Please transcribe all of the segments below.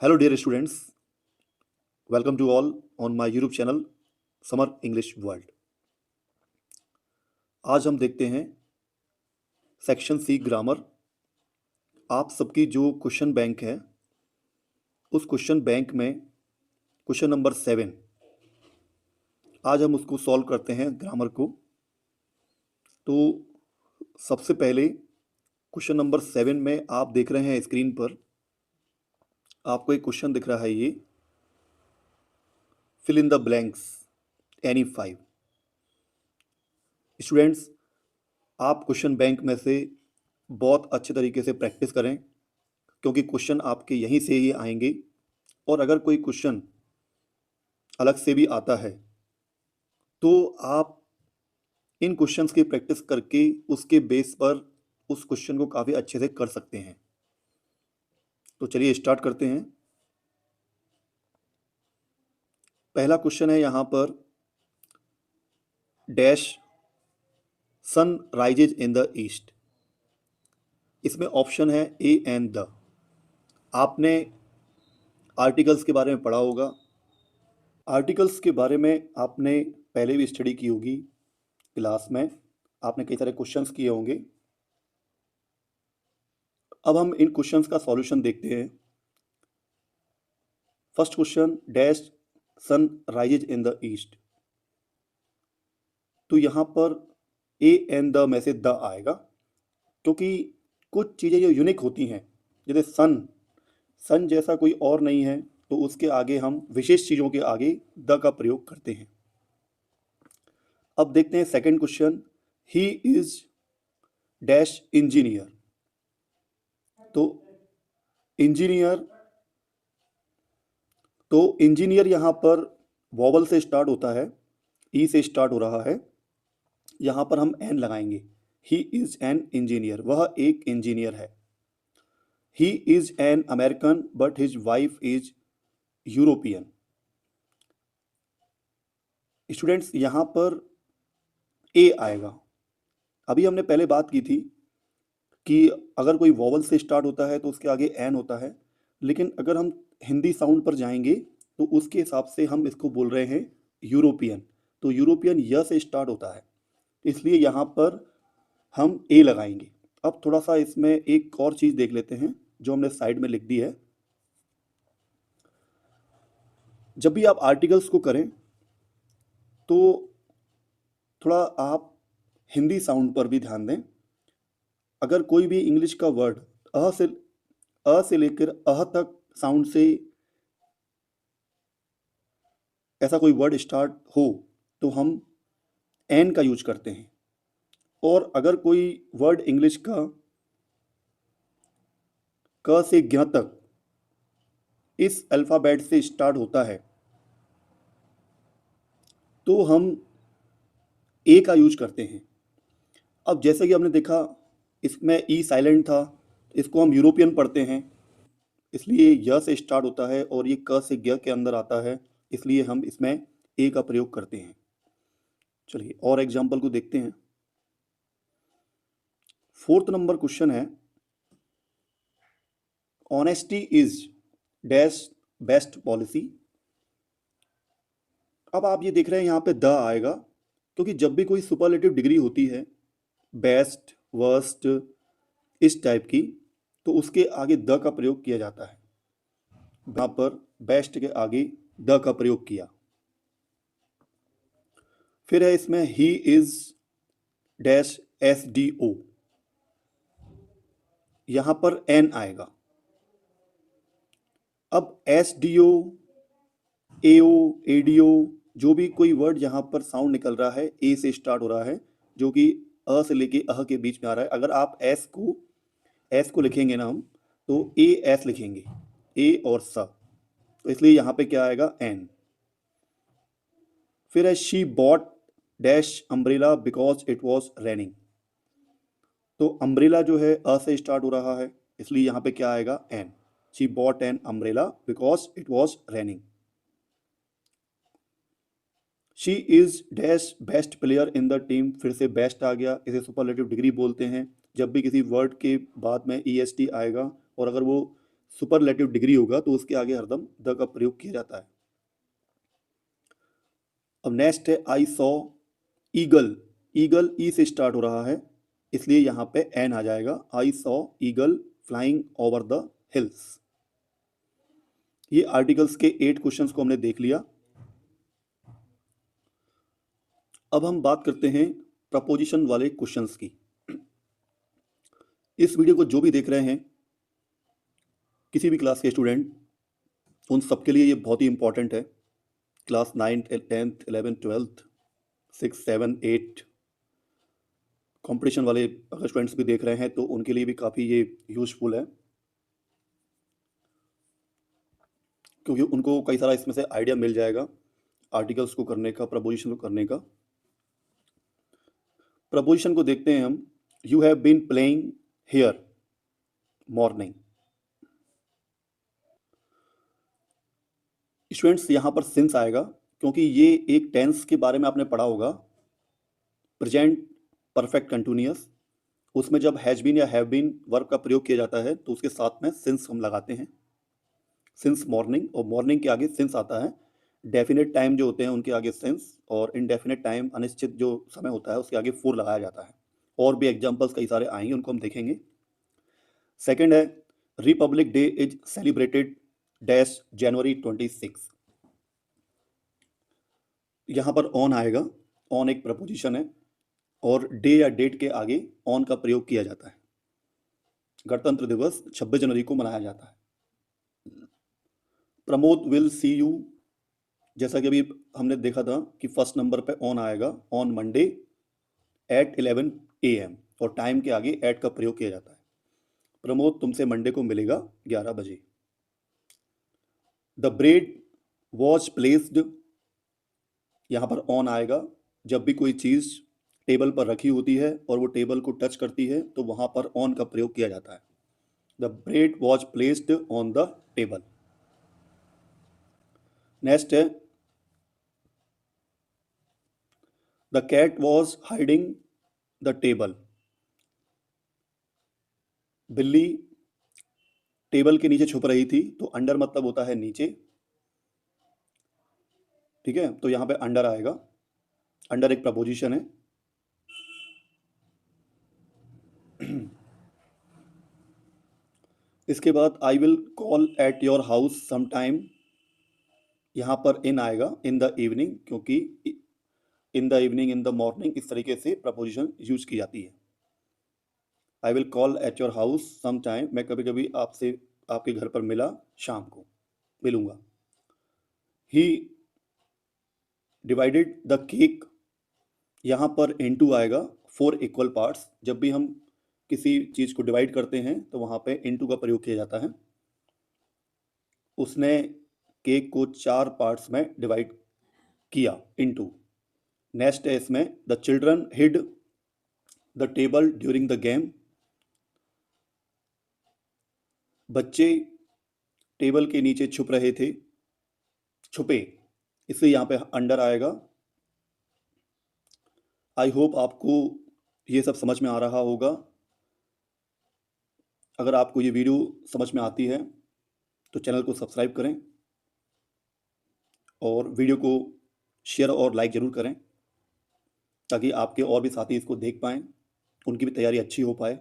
Hello, dear students. Welcome to all on my YouTube channel Summer English World. आज हम देखते हैं section C grammar. आप सबकी जो क्वेश्चन बैंक है उस क्वेश्चन बैंक में क्वेश्चन नंबर 7 आज हम उसको सॉल्व करते हैं ग्रामर को। तो सबसे पहले क्वेश्चन नंबर 7 में आप देख रहे हैं स्क्रीन पर आपको एक क्वेश्चन दिख रहा है, ये fill in the blanks any 5। Students, आप क्वेश्चन बैंक में से बहुत अच्छे तरीके से प्रैक्टिस करें क्योंकि क्वेश्चन आपके यहीं से ही आएंगे। और अगर कोई क्वेश्चन अलग से भी आता है तो आप इन क्वेश्चंस की प्रैक्टिस करके उसके बेस पर उस क्वेश्चन को काफ़ी अच्छे से कर सकते हैं। तो चलिए स्टार्ट करते हैं। पहला क्वेश्चन है यहाँ पर, dash sun rises in the east. इसमें ऑप्शन है ए एंड द। आपने आर्टिकल्स के बारे में पढ़ा होगा। आर्टिकल्स के बारे में आपने पहले भी स्टडी की होगी क्लास में, आपने कई सारे क्वेश्चंस किए होंगे। अब हम इन क्वेश्चंस का सॉल्यूशन देखते हैं। First question, dash sun rises in the east. तो यहाँ पर ए एंड द में से द आएगा क्योंकि कुछ चीज़ें जो यूनिक होती हैं, जैसे सन जैसा कोई और नहीं है, तो उसके आगे हम विशेष चीज़ों के आगे द का प्रयोग करते हैं। अब देखते हैं second question, he is dash engineer. तो इंजीनियर यहाँ पर वॉवल से स्टार्ट होता है, ई से स्टार्ट हो रहा है, यहाँ पर हम एन लगाएंगे। ही इज एन इंजीनियर, वह एक इंजीनियर है। He is an American but his wife is European. Students, यहाँ पर ए आएगा। अभी हमने पहले बात की थी कि अगर कोई वॉवल से स्टार्ट होता है तो उसके आगे एन होता है, लेकिन अगर हम हिंदी साउंड पर जाएंगे तो उसके हिसाब से हम इसको बोल रहे हैं यूरोपियन। तो यूरोपियन य से स्टार्ट होता है, इसलिए यहाँ पर हम ए लगाएंगे। अब थोड़ा सा इसमें एक और चीज़ देख लेते हैं जो हमने साइड में लिख दी है। जब भी आप आर्टिकल्स को करें तो थोड़ा आप हिंदी साउंड पर भी ध्यान दें। अगर कोई भी इंग्लिश का वर्ड अ से लेकर अह तक साउंड से ऐसा कोई वर्ड स्टार्ट हो तो हम एन का यूज करते हैं। और अगर कोई वर्ड इंग्लिश का क से ज्ञ तक इस अल्फ़ाबेट से स्टार्ट होता है तो हम ए का यूज करते हैं। अब जैसे कि हमने देखा इसमें ई साइलेंट था, इसको हम यूरोपियन पढ़ते हैं, इसलिए य से स्टार्ट होता है और ये क से ज्ञ के अंदर आता है, इसलिए हम इसमें ए का प्रयोग करते हैं। चलिए और एग्जाम्पल को देखते हैं। फोर्थ नंबर क्वेश्चन है, honesty is dash best policy. अब आप ये देख रहे हैं यहाँ पे द आएगा क्योंकि जब भी कोई सुपरलेटिव डिग्री होती है, बेस्ट, वर्स्ट, इस टाइप की, तो उसके आगे द का प्रयोग किया जाता है। यहाँ पर बेस्ट के आगे द का प्रयोग किया। फिर है इसमें he is dash S D O, यहां पर एन आएगा। अब S D O, A O, A D O, जो भी कोई वर्ड यहां पर साउंड निकल रहा है ए से स्टार्ट हो रहा है, जो कि अ से लेके अह के बीच में आ रहा है। अगर आप एस को लिखेंगे ना हम, तो ए एस लिखेंगे, ए और स, तो इसलिए यहां पे क्या आएगा, एन। फिर है she bought dash umbrella because it was raining. तो अम्ब्रेला जो है अ से स्टार्ट हो रहा है, इसलिए यहाँ पे क्या आएगा, an. She bought an umbrella because it was raining. She is dash best player in the team, फिर से बेस्ट आ गया, इसे सुपरलेटिव डिग्री बोलते हैं। जब भी किसी वर्ड के बाद में ई एस टी आएगा और अगर वो सुपरलेटिव डिग्री होगा तो उसके आगे हरदम द का प्रयोग किया जाता है। अब नेक्स्ट है आई सॉ ईगल। ईगल ई से स्टार्ट हो रहा है, इसलिए यहाँ पे एन आ जाएगा। I saw eagle flying over the hills. ये आर्टिकल्स के 8 क्वेश्चंस को हमने देख लिया। अब हम बात करते हैं प्रपोजिशन वाले क्वेश्चंस की। इस वीडियो को जो भी देख रहे हैं, किसी भी क्लास के स्टूडेंट, उन सबके लिए ये बहुत ही इंपॉर्टेंट है। Class 9th 10th 11th 12th 6 7 8 competition वाले अगर स्टूडेंट्स भी देख रहे हैं तो उनके लिए भी काफ़ी ये यूजफुल है, क्योंकि उनको कई सारा इसमें से आइडिया मिल जाएगा आर्टिकल्स को करने का, प्रपोजिशन को करने का। प्रपोजिशन को देखते हैं हम। You have been playing here morning. Students यहाँ पर सिंस आएगा, क्योंकि ये एक टेंस के बारे में आपने पढ़ा होगा, प्रेजेंट परफेक्ट कंटिन्यूअस। उसमें जब हैज बीन या हैव बीन वर्ब का प्रयोग किया जाता है तो उसके साथ में सिंस हम लगाते हैं। सिंस मॉर्निंग, और मॉर्निंग के आगे सिंस आता है। डेफिनेट टाइम जो होते हैं उनके आगे सिंस, और इनडेफिनेट टाइम अनिश्चित जो समय होता है उसके आगे फॉर लगाया जाता है। और भी एग्जाम्पल्स कई सारे आएंगे, उनको हम देखेंगे। सेकेंड है Republic Day is celebrated dash January 26। यहाँ पर ऑन आएगा। ऑन एक प्रपोजिशन है और डे या डेट के आगे ऑन का प्रयोग किया जाता है। गणतंत्र दिवस 26 जनवरी को मनाया जाता है। प्रमोद विल सी यू, जैसा कि अभी हमने देखा था कि फर्स्ट नंबर पे ऑन आएगा, ऑन मंडे एट 11 AM, और टाइम के आगे एट का प्रयोग किया जाता है। प्रमोद तुमसे मंडे को मिलेगा 11 बजे। द ब्रेड वॉज प्लेस्ड, यहाँ पर ऑन आएगा। जब भी कोई चीज़ टेबल पर रखी होती है और वो टेबल को टच करती है तो वहाँ पर ऑन का प्रयोग किया जाता है। The bread was placed on the table. Next है the cat was hiding the table. बिल्ली टेबल के नीचे छुप रही थी, तो अंडर मतलब होता है नीचे, ठीक है, तो यहाँ पे अंडर आएगा। अंडर एक प्रपोजिशन है। इसके बाद I will call at your house some time, यहाँ पर इन आएगा, इन द इवनिंग, क्योंकि in the evening, in the morning, इस तरीके से प्रपोजिशन यूज की जाती है। I will call at your house some time, मैं कभी कभी आपसे आपके घर पर शाम को मिलूंगा। ही डिवाइडेड द केक, यहाँ पर इनटू आएगा, 4 इक्वल पार्ट्स। जब भी हम किसी चीज़ को डिवाइड करते हैं तो वहाँ पे इनटू का प्रयोग किया जाता है। उसने केक को 4 पार्ट्स में डिवाइड किया, इनटू। नेक्स्ट है इसमें the children hid the table during the game. बच्चे टेबल के नीचे छुप रहे थे, छुपे, इससे यहाँ पे अंडर आएगा। आई होप आपको ये सब समझ में आ रहा होगा। अगर आपको ये वीडियो समझ में आती है तो चैनल को सब्सक्राइब करें और वीडियो को शेयर और लाइक ज़रूर करें, ताकि आपके और भी साथी इसको देख पाएँ, उनकी भी तैयारी अच्छी हो पाए।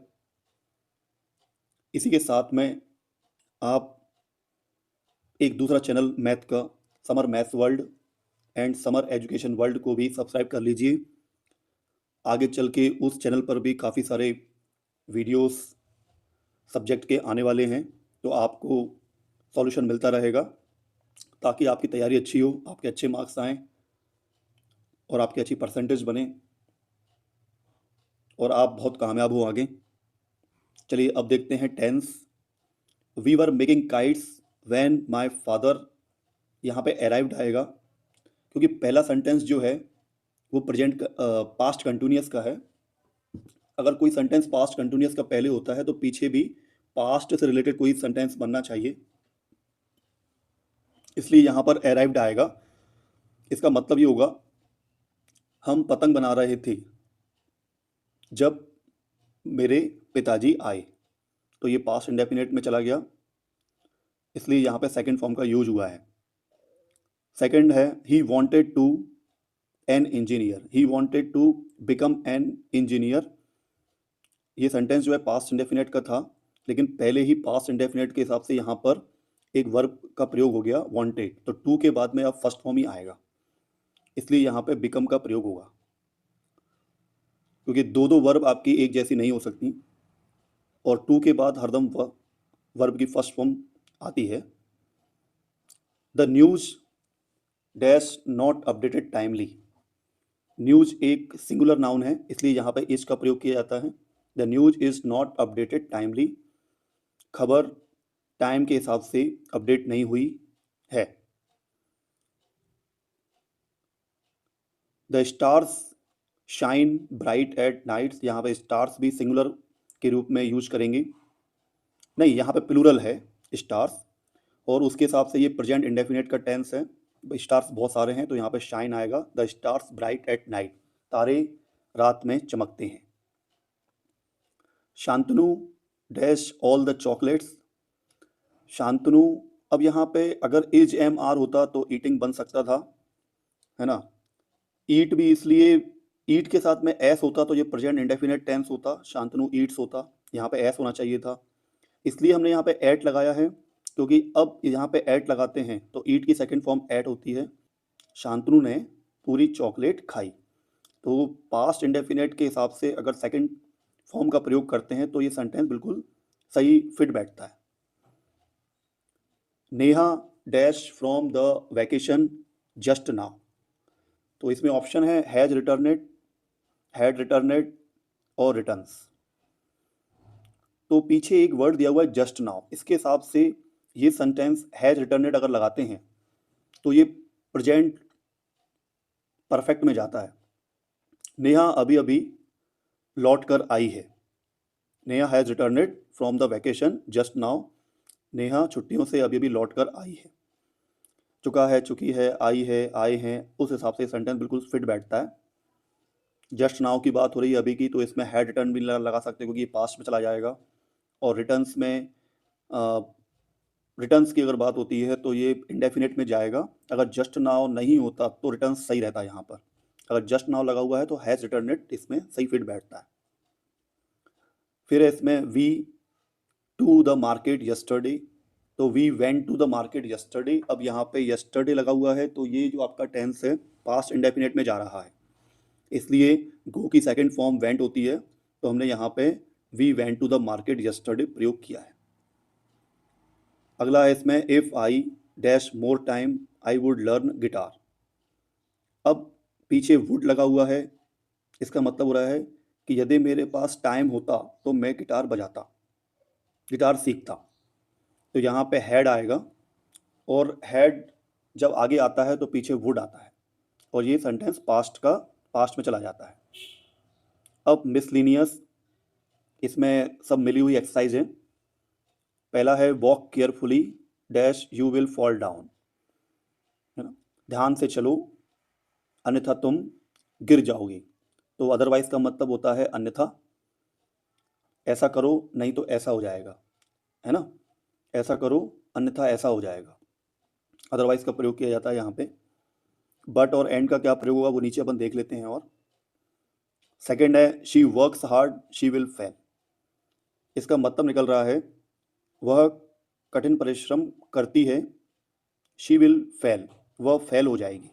इसी के साथ में आप एक दूसरा चैनल मैथ का, summer maths world and summer education world को भी सब्सक्राइब कर लीजिए। आगे चल के उस चैनल पर भी काफ़ी सारे वीडियोस सब्जेक्ट के आने वाले हैं, तो आपको सॉल्यूशन मिलता रहेगा, ताकि आपकी तैयारी अच्छी हो, आपके अच्छे मार्क्स आएँ और आपकी अच्छी परसेंटेज बने और आप बहुत कामयाब हो आगे। चलिए अब देखते हैं tense. We were making kites when my father, यहाँ पे अराइव्ड आएगा, क्योंकि पहला सेंटेंस जो है वो प्रेजेंट पास्ट कंटिन्यूअस का है। अगर कोई सेंटेंस पास्ट कंटिन्यूअस का पहले होता है तो पीछे भी पास्ट से रिलेटेड कोई सेंटेंस बनना चाहिए, इसलिए यहाँ पर अराइव्ड आएगा। इसका मतलब ये होगा हम पतंग बना रहे थे जब मेरे पिताजी आए, तो ये पास्ट इंडेफिनिट में चला गया। इसलिए यहाँ पे सेकंड फॉर्म का यूज हुआ है। सेकंड है he wanted to an engineer, he wanted to become an engineer. ये सेंटेंस जो है पास्ट इंडेफिनेट का था, लेकिन पहले ही पास्ट इंडेफिनेट के हिसाब से यहाँ पर एक वर्ब का प्रयोग हो गया वांटेड, तो टू के बाद में अब फर्स्ट फॉर्म ही आएगा, इसलिए यहाँ पे बिकम का प्रयोग होगा। क्योंकि दो दो वर्ब आपकी एक जैसी नहीं हो सकती, और टू के बाद हरदम वर्ब की फर्स्ट फॉर्म आती है। The news dash not updated timely. News एक सिंगुलर नाउन है, इसलिए यहाँ पे इज का प्रयोग किया जाता है। The news is not updated timely, खबर टाइम के हिसाब से अपडेट नहीं हुई है। The stars shine bright at nights, यहाँ पे स्टार्स भी सिंगुलर के रूप में यूज करेंगे, नहीं यहाँ पे प्लूरल है स्टार्स, और उसके हिसाब से ये प्रेजेंट इंडेफिनेट का टेंस है। स्टार्स बहुत सारे हैं तो यहाँ पे शाइन आएगा। The stars bright at night, तारे रात में चमकते हैं। Shantanu dash all the chocolates. Shantanu, अब यहाँ पे अगर इज एम आर होता तो ईटिंग बन सकता था, है ना। ईट भी इसलिए, ईट के साथ में एस होता तो ये प्रेजेंट इंडेफिनेट टेंस होता, शांतनु ईट्स होता, यहाँ पे एस होना चाहिए था, इसलिए हमने यहाँ पे एट लगाया है। क्योंकि अब यहाँ पे एट लगाते हैं तो ईट की सेकंड फॉर्म एट होती है। शांतनु ने पूरी चॉकलेट खाई, तो पास्ट इंडेफिनेट के हिसाब से अगर सेकंड फॉर्म का प्रयोग करते हैं तो ये सेंटेंस बिल्कुल सही फिट बैठता है। Neha dash from the vacation just now, तो इसमें ऑप्शन है हैज रिटर्नेड, हैड रिटर्नेड और रिटर्न्स। तो पीछे एक वर्ड दिया हुआ है जस्ट नाउ, इसके हिसाब से ये सेंटेंस हैज रिटर्नेड अगर लगाते हैं तो ये प्रेजेंट परफेक्ट में जाता है। नेहा अभी अभी लौट कर आई है। Neha has returned from the vacation just now, Neha छुट्टियों से अभी अभी लौट कर आई है। चुका है, चुकी है, आई है, आए हैं, उस हिसाब से सेंटेंस बिल्कुल फिट बैठता है। जस्ट नाउ की बात हो रही है अभी की, तो इसमें हैड रिटर्न भी लगा सकते हैं क्योंकि पास्ट में चला जाएगा। और रिटर्न्स में रिटर्न्स की अगर बात होती है तो ये इंडेफिनेट में जाएगा। अगर जस्ट नाउ नहीं होता तो रिटर्न्स सही रहता है यहाँ पर। अगर जस्ट नाउ लगा हुआ है तो हैज़ रिटर्नेड इसमें सही फिट बैठता है। फिर है इसमें we to the market yesterday, तो we went to the market yesterday. अब यहाँ पे यस्टरडे लगा हुआ है तो ये जो आपका टेंस है पास्ट इंडेफिनेट में जा रहा है, इसलिए गो की सेकंड फॉर्म वेंट होती है, तो हमने यहाँ पे we went to the market yesterday प्रयोग किया है। अगला है इसमें if I dash more time I would learn guitar. अब पीछे वुड लगा हुआ है, इसका मतलब हो रहा है कि यदि मेरे पास टाइम होता तो मैं गिटार बजाता, गिटार सीखता। तो यहाँ पे हैड आएगा, और हैड जब आगे आता है तो पीछे वुड आता है, और ये सेंटेंस पास्ट में चला जाता है। अब मिसलिनियस, इसमें सब मिली हुई एक्सरसाइज है। पहला है walk carefully dash you will fall down, है ना, ध्यान से चलो अन्यथा तुम गिर जाओगे। तो अदरवाइज का मतलब होता है अन्यथा, ऐसा करो नहीं तो ऐसा हो जाएगा, है ना, ऐसा करो अन्यथा ऐसा हो जाएगा, अदरवाइज का प्रयोग किया जाता है यहाँ पे। बट और एंड का क्या प्रयोग होगा वो नीचे अपन देख लेते हैं। और सेकंड है she works hard she will fail, इसका मतलब निकल रहा है वह कठिन परिश्रम करती है, शी विल फेल, वह फेल हो जाएगी।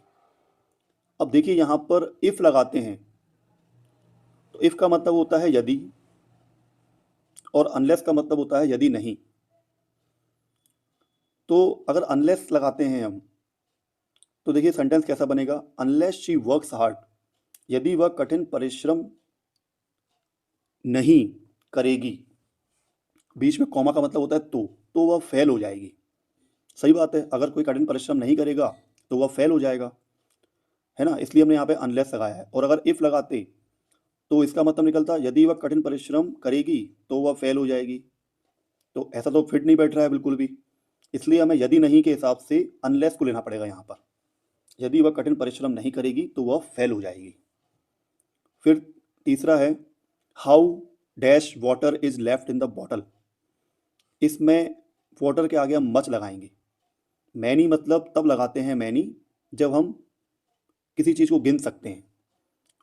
अब देखिए यहाँ पर इफ लगाते हैं तो इफ का मतलब होता है यदि, और अनलेस का मतलब होता है यदि नहीं। तो अगर अनलेस लगाते हैं हम तो देखिए सेंटेंस कैसा बनेगा, अनलेस शी वर्क्स हार्ड, यदि वह कठिन परिश्रम नहीं करेगी, बीच में कॉमा का मतलब होता है तो वह फेल हो जाएगी। सही बात है, अगर कोई कठिन परिश्रम नहीं करेगा तो वह फेल हो जाएगा, है ना, इसलिए हमने यहाँ पे अनलेस लगाया है। और अगर इफ लगाते तो इसका मतलब निकलता यदि वह कठिन परिश्रम करेगी तो वह फेल हो जाएगी। तो ऐसा तो फिट नहीं बैठ रहा है बिल्कुल भी, इसलिए हमें यदि नहीं के हिसाब से अनलेस को लेना पड़ेगा यहाँ पर। यदि वह कठिन परिश्रम नहीं करेगी तो वह फेल हो जाएगी। फिर तीसरा है how dash water is left in the bottle, इसमें क्वार्टर के आगे हम मच लगाएंगे। मैनी मतलब तब लगाते हैं मैनी जब हम किसी चीज़ को गिन सकते हैं,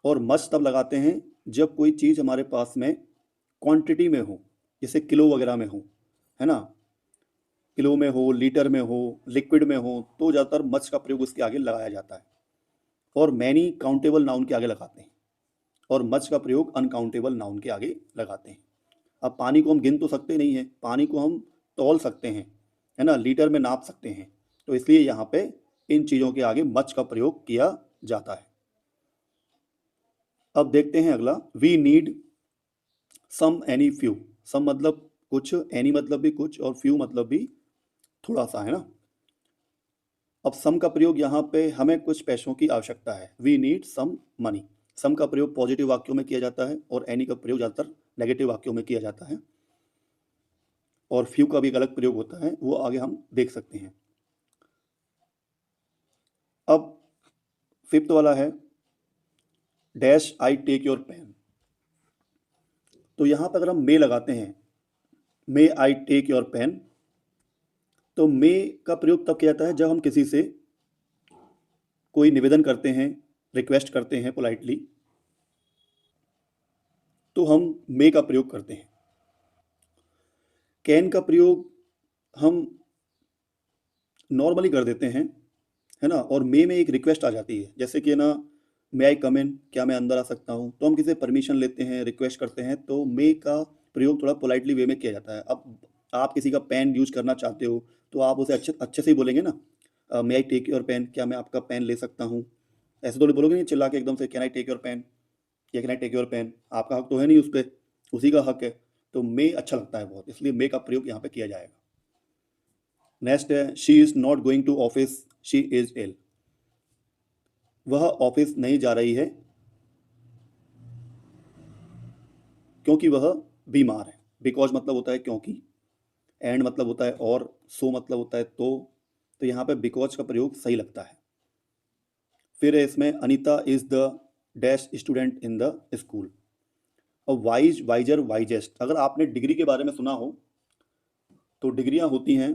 और मच तब लगाते हैं जब कोई चीज़ हमारे पास में क्वांटिटी में हो, जैसे किलो वगैरह में हो, है ना, किलो में हो, लीटर में हो, लिक्विड में हो, तो ज़्यादातर मच का प्रयोग उसके आगे लगाया जाता है। और मैनी काउंटेबल नाउन के आगे लगाते हैं, और मच का प्रयोग अनकाउंटेबल नाउन के आगे लगाते हैं। अब पानी को हम गिन तो सकते नहीं हैं, पानी को हम तौल सकते हैं, है ना, लीटर में नाप सकते हैं, तो इसलिए यहाँ पे इन चीज़ों के आगे मच का प्रयोग किया जाता है। अब देखते हैं अगला, we need some any few. Some मतलब कुछ, एनी मतलब भी कुछ, और फ्यू मतलब भी थोड़ा सा, है ना। अब सम का प्रयोग यहाँ पे हमें कुछ पैसों की आवश्यकता है, वी नीड सम मनी। सम का प्रयोग पॉजिटिव वाक्यों में किया जाता है, और एनी का प्रयोग ज़्यादातर नेगेटिव वाक्यों में किया जाता है, और फ्यू का भी एक अलग प्रयोग होता है, वो आगे हम देख सकते हैं। अब फिफ्थ वाला है, dash I take your pen. तो यहाँ पर अगर हम मे लगाते हैं, may I take your pen, तो मे का प्रयोग तब किया जाता है जब हम किसी से कोई निवेदन करते हैं, रिक्वेस्ट करते हैं पोलाइटली, तो हम मे का प्रयोग करते हैं। कैन का प्रयोग हम नॉर्मली कर देते हैं, है ना, और मे में एक रिक्वेस्ट आ जाती है, जैसे कि ना, मे आई कम इन, क्या मैं अंदर आ सकता हूँ, तो हम किसी से परमिशन लेते हैं, रिक्वेस्ट करते हैं, तो मे का प्रयोग थोड़ा पोलाइटली वे में किया जाता है। अब आप किसी का पेन यूज करना चाहते हो, तो आप उसे अच्छे अच्छे से ही बोलेंगे ना, मे आई टेक योर पेन, क्या मैं आपका पेन ले सकता हूँ। ऐसे तो नहीं बोलोगे नहीं चिल्ला के एकदम से, can I take your pen, या can I take your pen, आपका हक तो है नहीं उस पर, उसी का हक है, तो मे अच्छा लगता है बहुत, इसलिए मे का प्रयोग यहाँ पे किया जाएगा। नेक्स्ट है, she is not going to office, she is ill. वह ऑफिस नहीं जा रही है क्योंकि वह बीमार है। बिकॉज मतलब होता है क्योंकि, एंड मतलब होता है और, सो मतलब होता है तो यहाँ पे बिकॉज का प्रयोग सही लगता है। फिर है इसमें, Anita is the dash student in the school. और वाइज, वाइजर, वाइजेस्ट, अगर आपने डिग्री के बारे में सुना हो, तो डिग्रियां होती हैं,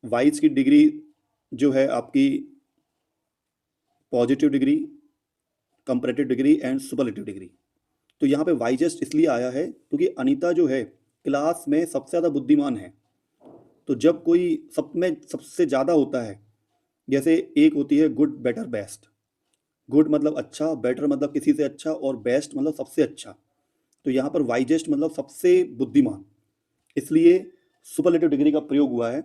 वाइज की डिग्री जो है आपकी positive degree, comparative degree and superlative degree. तो यहाँ पे वाइजेस्ट इसलिए आया है क्योंकि अनीता जो है क्लास में सबसे ज़्यादा बुद्धिमान है। तो जब कोई सब में सबसे ज़्यादा होता है, जैसे एक होती है गुड, बेटर, बेस्ट। गुड मतलब अच्छा, बेटर मतलब किसी से अच्छा, और बेस्ट मतलब सबसे अच्छा। तो यहाँ पर वाइजेस्ट मतलब सबसे बुद्धिमान, इसलिए सुपरलेटिव डिग्री का प्रयोग हुआ है,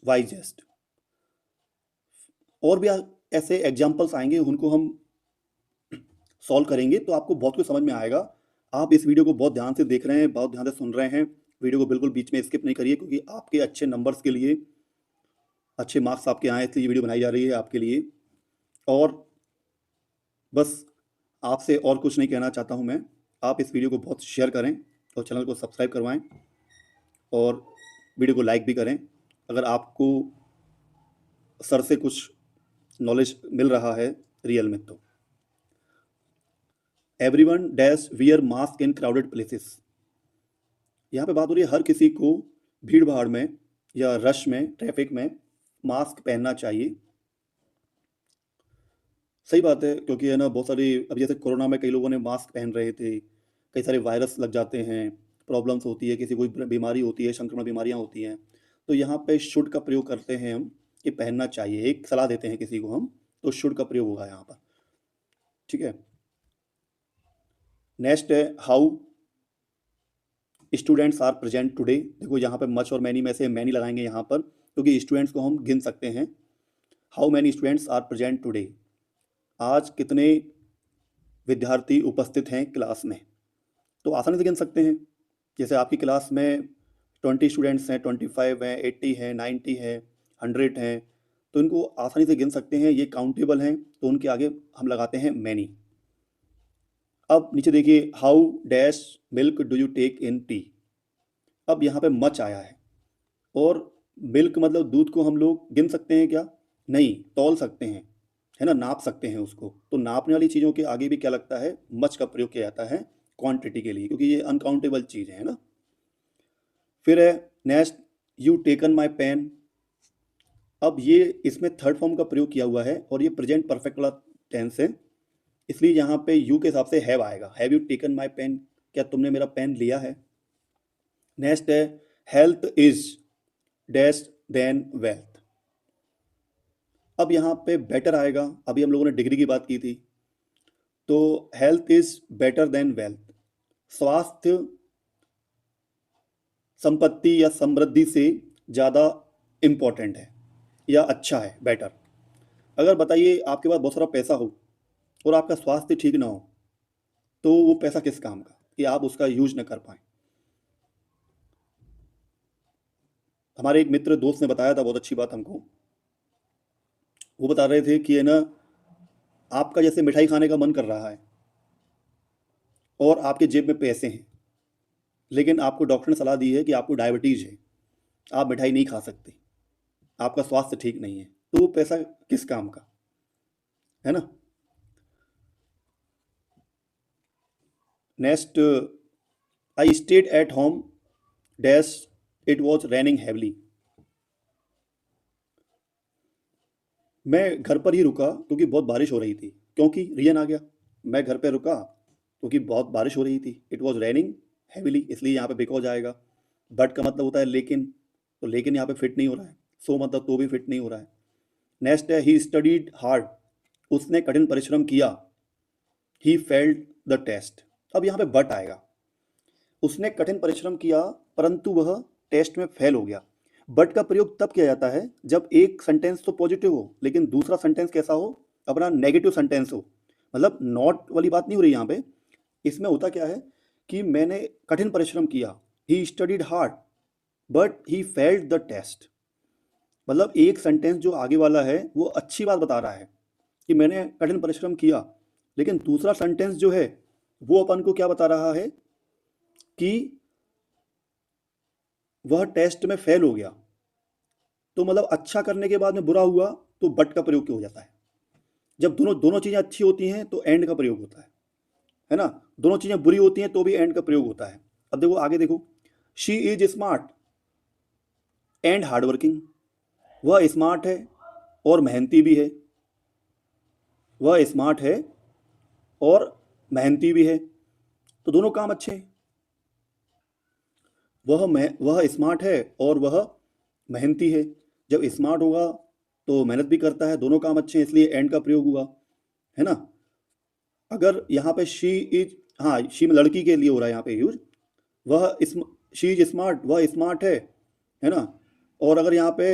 वाइजेस्ट। और भी ऐसे एग्जाम्पल्स आएंगे, उनको हम सॉल्व करेंगे तो आपको बहुत कुछ समझ में आएगा। आप इस वीडियो को बहुत ध्यान से देख रहे हैं, बहुत ध्यान से सुन रहे हैं, वीडियो को बिल्कुल बीच में स्किप नहीं करिए, क्योंकि आपके अच्छे नंबर्स के लिए, अच्छे मार्क्स आपके आए, इसलिए ये वीडियो बनाई जा रही है आपके लिए। और बस आपसे और कुछ नहीं कहना चाहता हूँ मैं, आप इस वीडियो को बहुत शेयर करें, और चैनल को सब्सक्राइब करवाएं, और वीडियो को लाइक भी करें अगर आपको सर से कुछ नॉलेज मिल रहा है रियल में। तो एवरीवन डैश वियर मास्क इन क्राउडेड प्लेसेस। यहाँ पे बात हो रही है हर किसी को भीड़ भाड़ में या रश में, ट्रैफिक में मास्क पहनना चाहिए। सही बात है, क्योंकि है ना, बहुत सारी, अब जैसे कोरोना में कई लोगों ने मास्क पहन रहे थे, कई सारे वायरस लग जाते हैं, प्रॉब्लम्स होती है, किसी कोई बीमारी होती है, संक्रमण बीमारियाँ होती हैं, तो यहाँ पे शुड का प्रयोग करते हैं हम, कि पहनना चाहिए, एक सलाह देते हैं किसी को हम, तो शुड का प्रयोग होगा यहाँ पर, ठीक है। नेक्स्ट है, how students are present today. देखो यहाँ पे मच और मैनी में से मैनी लगाएंगे यहाँ पर, क्योंकि स्टूडेंट्स को हम गिन सकते हैं। How many students are present today, आज कितने विद्यार्थी उपस्थित हैं क्लास में, तो आसानी से गिन सकते हैं। जैसे आपकी क्लास में 20 स्टूडेंट्स हैं, 25 हैं, 80 हैं, 90 हैं, 100 हैं, तो इनको आसानी से गिन सकते हैं, ये काउंटेबल हैं, तो उनके आगे हम लगाते हैं मैनी। अब नीचे देखिए, how dash milk do you take in tea. अब यहाँ पे मच आया है, और मिल्क मतलब दूध को हम लोग गिन सकते हैं क्या, नहीं, तौल सकते हैं, है ना, नाप सकते हैं उसको, तो नापने वाली चीज़ों के आगे भी क्या लगता है, मच का प्रयोग किया जाता है क्वांटिटी के लिए, क्योंकि ये अनकाउंटेबल चीज़ है ना। फिर है next, you taken my pen. अब ये इसमें थर्ड फॉर्म का प्रयोग किया हुआ है और ये प्रेजेंट परफेक्ट वाला टेंस है, इसलिए यहाँ पे यू के हिसाब से हैव आएगा। Have you taken my pen, क्या तुमने मेरा पेन लिया है। नेक्स्ट है health is dash then wealth. अब यहाँ पे बेटर आएगा, अभी हम लोगों ने डिग्री की बात की थी, तो health is better than wealth. स्वास्थ्य संपत्ति या समृद्धि से ज़्यादा इम्पोर्टेंट है या अच्छा है, बेटर। अगर बताइए आपके पास बहुत सारा पैसा हो और आपका स्वास्थ्य ठीक ना हो, तो वो पैसा किस काम का कि आप उसका यूज ना कर पाए। हमारे एक मित्र दोस्त ने बताया था बहुत अच्छी बात हमको। वो बता रहे थे कि है ना, आपका जैसे मिठाई खाने का मन कर रहा है और आपके जेब में पैसे हैं, लेकिन आपको डॉक्टर ने सलाह दी है कि आपको डायबिटीज़ है, आप मिठाई नहीं खा सकते, आपका स्वास्थ्य ठीक नहीं है, तो वो पैसा किस काम का, है ना। Next, I stayed at home dash it was raining heavily. मैं घर पर ही रुका क्योंकि बहुत बारिश हो रही थी, क्योंकि रीजन आ गया, मैं घर पे रुका क्योंकि बहुत बारिश हो रही थी। इट वॉज रेनिंग हैविली, इसलिए यहाँ पे बिकॉज आएगा। बट का मतलब होता है लेकिन, तो लेकिन यहाँ पे फिट नहीं हो रहा है। सो मतलब तो भी फिट नहीं हो रहा है। नेक्स्ट है ही स्टडीड हार्ड, उसने कठिन परिश्रम किया। ही फेल्ड द टेस्ट। अब यहाँ पे बट आएगा, उसने कठिन परिश्रम किया परंतु वह टेस्ट में फेल हो गया। बट का प्रयोग तब किया जाता है जब एक सेंटेंस तो पॉजिटिव हो लेकिन दूसरा सेंटेंस कैसा हो, अपना नेगेटिव सेंटेंस हो। मतलब नॉट वाली बात नहीं हो रही यहाँ पे। इसमें होता क्या है कि मैंने कठिन परिश्रम किया, he studied hard but he failed the test. मतलब एक सेंटेंस जो आगे वाला है वो अच्छी बात बता रहा है कि मैंने कठिन परिश्रम किया, लेकिन दूसरा सेंटेंस जो है वो अपन को क्या बता रहा है कि वह टेस्ट में फेल हो गया। तो मतलब अच्छा करने के बाद में बुरा हुआ तो बट का प्रयोग क्यों हो जाता है। जब दोनों दोनों चीज़ें अच्छी होती हैं तो एंड का प्रयोग होता है ना। दोनों चीज़ें बुरी होती हैं तो भी एंड का प्रयोग होता है। अब देखो आगे देखो, she is smart and hard working. वह स्मार्ट है और मेहनती भी है। वह स्मार्ट है और मेहनती भी है, तो दोनों काम अच्छे हैं। वह स्मार्ट है और वह मेहनती है। जब स्मार्ट होगा तो मेहनत भी करता है, दोनों काम अच्छे हैं, इसलिए एंड का प्रयोग हुआ, है ना। अगर यहाँ पे शी इज, हाँ शी में लड़की के लिए हो रहा है यहाँ पे यूज। वह शी इज स्मार्ट, वह स्मार्ट है ना। और अगर यहाँ पे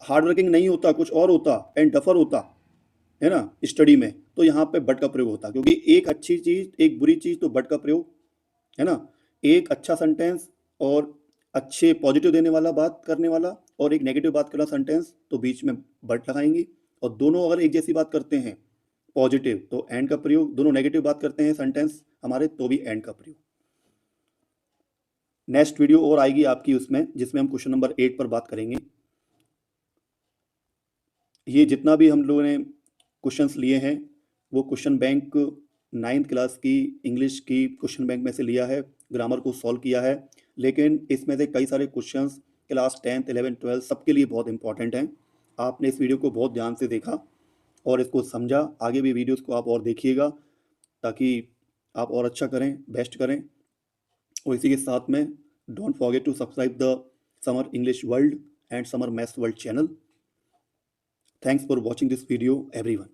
हार्ड वर्किंग नहीं होता, कुछ और होता एंड डफर होता, है ना, स्टडी में, तो यहाँ पे बट का प्रयोग होता, क्योंकि एक अच्छी चीज़ एक बुरी चीज़ तो बट का प्रयोग, है ना। एक अच्छा सेंटेंस और अच्छे पॉजिटिव देने वाला बात करने वाला और एक नेगेटिव बात करना सेंटेंस, तो बीच में बट लगाएंगे। और दोनों अगर एक जैसी बात करते हैं पॉजिटिव तो एंड का प्रयोग, दोनों नेगेटिव बात करते हैं सेंटेंस हमारे तो भी एंड का प्रयोग। नेक्स्ट वीडियो और आएगी आपकी उसमें, जिसमें हम क्वेश्चन नंबर 8 पर बात करेंगे। ये जितना भी हम लोगों ने क्वेश्चंस लिए हैं वो क्वेश्चन बैंक 9th क्लास की इंग्लिश की क्वेश्चन बैंक में से लिया है, ग्रामर को सॉल्व किया है। लेकिन इसमें से कई सारे questions class 10th 11th 12th सबके लिए बहुत इंपॉर्टेंट हैं। आपने इस वीडियो को बहुत ध्यान से देखा और इसको समझा। आगे भी वीडियोस को आप और देखिएगा ताकि आप और अच्छा करें, बेस्ट करें। और इसी के साथ में don't forget to subscribe the summer English world and summer maths world channel. Thanks for watching this video everyone.